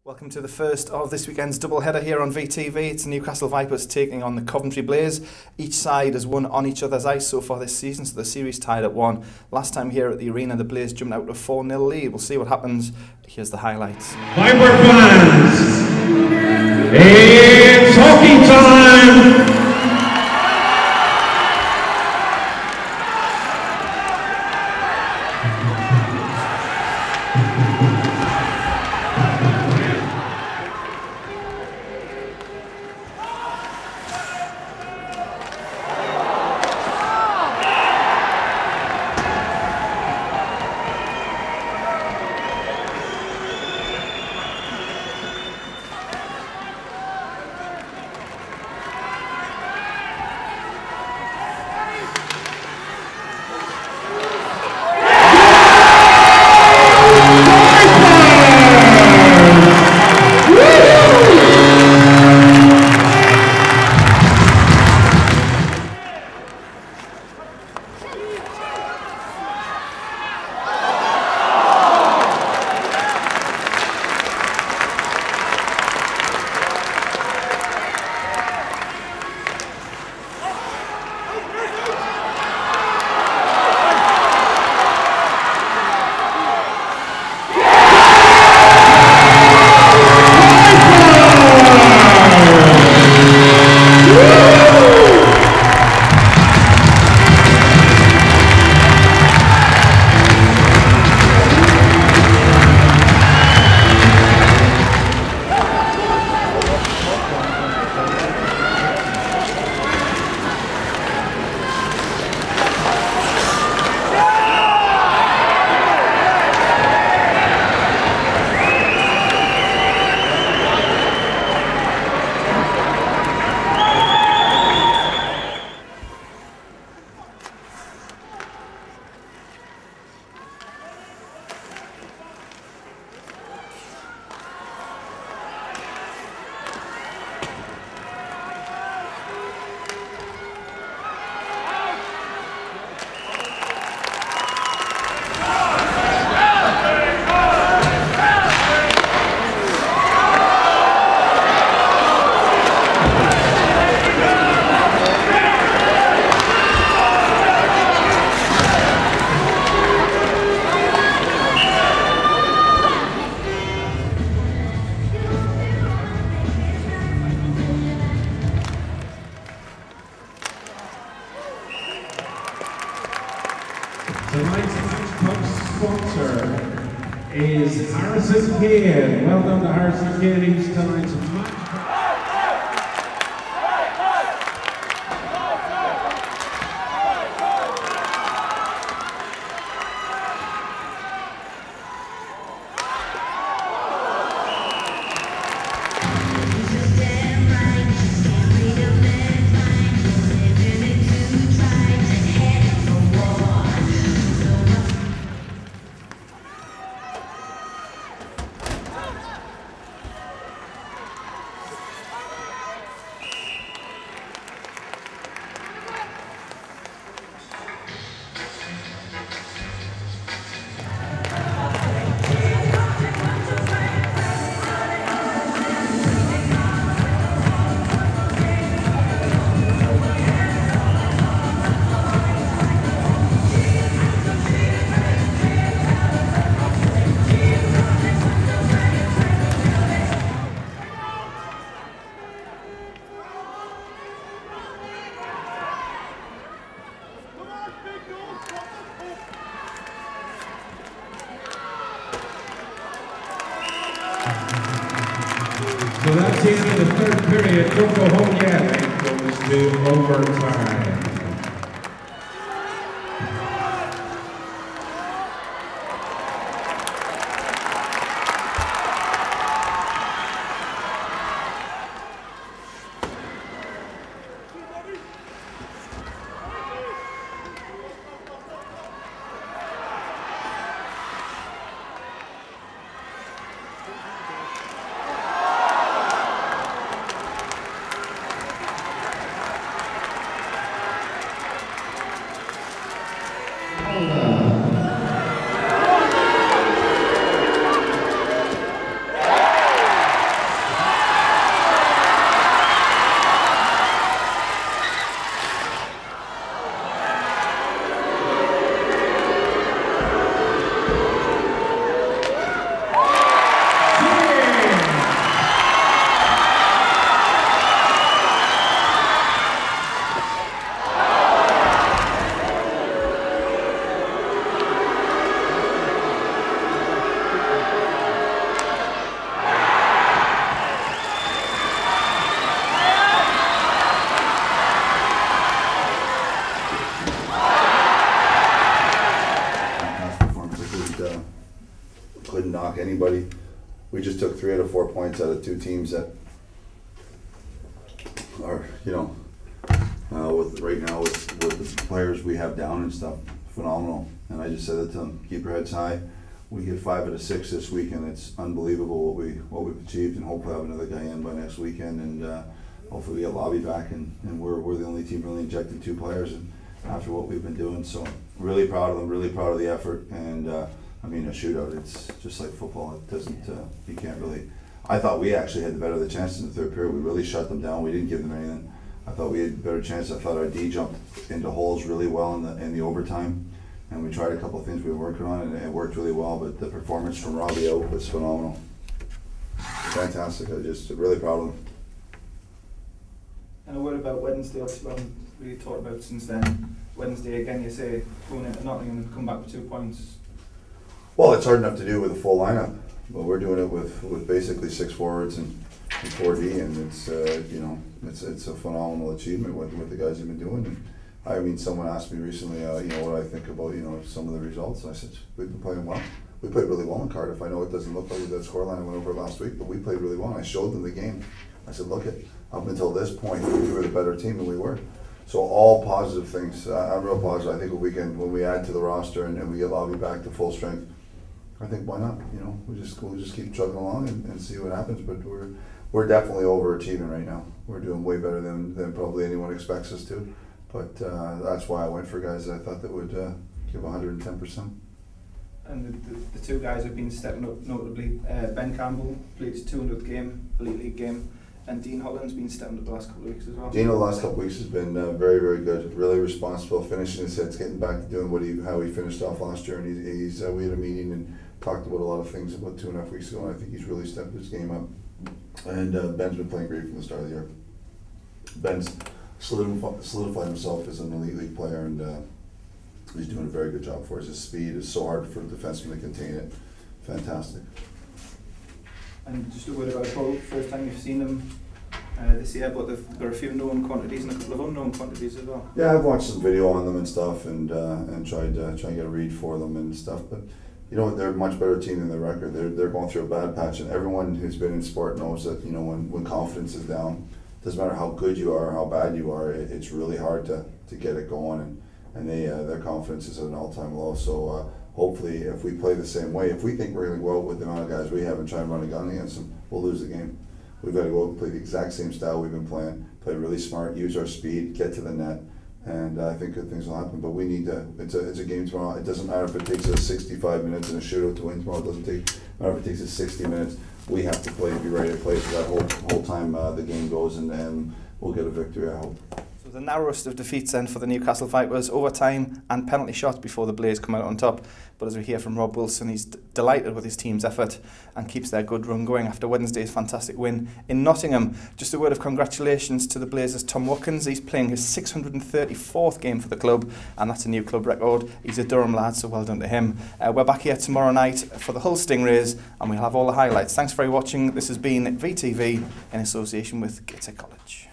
Welcome to the first of this weekend's double header here on VTV. It's Newcastle Vipers taking on the Coventry Blaze. Each side has won on each other's ice so far this season, so the series tied at 1. Last time here at the arena, the Blaze jumped out to a 4-0 lead. We'll see what happens. Here's the highlights. Viper fans, it's hockey time! Tonight's match sponsor is Harrison Kane. Well done to Harrison Kane. He's tonight's match. So that's the end of the third period. Don't go home yet. It goes to overtime. just took 3 out of 4 points out of 2 teams that are, you know, with right now with the players we have down and stuff, phenomenal. And I just said it to them, keep your heads high. We get 5 out of 6 this week, and it's unbelievable what we've achieved. And hopefully have another guy in by next weekend, and hopefully we get Lobby back, and we're the only team really injecting 2 players and after what we've been doing. So really proud of them, really proud of the effort. And I mean, a shootout, it's just like football. It doesn't, you can't really. I thought we actually had the better of the chances in the third period. We really shut them down. We didn't give them anything. I thought we had a better chance. I thought our D jumped into holes really well in the overtime, and we tried a couple of things we were working on, and it worked really well. But the performance from Robbie out was phenomenal, fantastic. I just really proud of him. And a word about Wednesday, obviously we haven't really talked about since then. Wednesday again, you say going into Nottingham and come back with 2 points. Well, it's hard enough to do with a full lineup, but we're doing it with basically 6 forwards and 4D, and it's you know, it's a phenomenal achievement what the guys have been doing. And I mean, someone asked me recently, you know, what I think about, you know, some of the results. And I said, we've been playing well. We played really well in Cardiff. I know it doesn't look like that scoreline I went over last week, but we played really well. And I showed them the game. I said, look, up until this point, we were the better team than we were. So all positive things. I'm real positive. I think when we add to the roster and we get Lobby back to full strength, I think why not? You know, we'll just keep chugging along and see what happens. But we're definitely overachieving right now. We're doing way better than probably anyone expects us to. But that's why I went for guys that I thought that would give 110%. And the 2 guys have been stepping up notably. Ben Campbell played his 200th game, Elite League game, and Dean Holland's been stepping up the last couple of weeks as well. Dean the last couple of weeks has been very, very good, really responsible, finishing his hits, getting back to doing how he finished off last year. And he's we had a meeting and talked about a lot of things about 2.5 weeks ago, and I think he's really stepped his game up. And Ben's been playing great from the start of the year. Ben's solidified himself as an Elite League player, and he's doing a very good job for us. His speed is so hard for a defenseman to contain it. Fantastic. And just a word about Paul, first time you've seen him this year, but there are a few known quantities and a couple of unknown quantities as well. Yeah, I've watched some video on them and stuff, and tried to get a read for them and stuff. But you know, they're a much better team than their record. They're going through a bad patch, and everyone who's been in sport knows that, you know, when confidence is down, doesn't matter how good you are or how bad you are, it's really hard to get it going, and their confidence is at an all-time low. So hopefully, if we play the same way, if we think we're going to go out with the amount of guys we have and try and run a gun against them, we'll lose the game. We've got to go out and play the exact same style we've been playing, play really smart, use our speed, get to the net, and I think good things will happen. But we need to. It's a game tomorrow. It doesn't matter if it takes us 65 minutes in a shootout to win tomorrow. It doesn't matter if it takes us 60 minutes. We have to play and be ready to play for that whole time the game goes, and we'll get a victory, I hope. So the narrowest of defeats then for the Newcastle Vipers, overtime and penalty shots before the Blaze come out on top. But as we hear from Rob Wilson, he's delighted with his team's effort and keeps their good run going after Wednesday's fantastic win in Nottingham. Just a word of congratulations to the Blazers' Tom Watkins. He's playing his 634th game for the club, and that's a new club record. He's a Durham lad, so well done to him. We're back here tomorrow night for the Hull Stingrays, and we'll have all the highlights. Thanks for watching. This has been VTV in association with Gator College.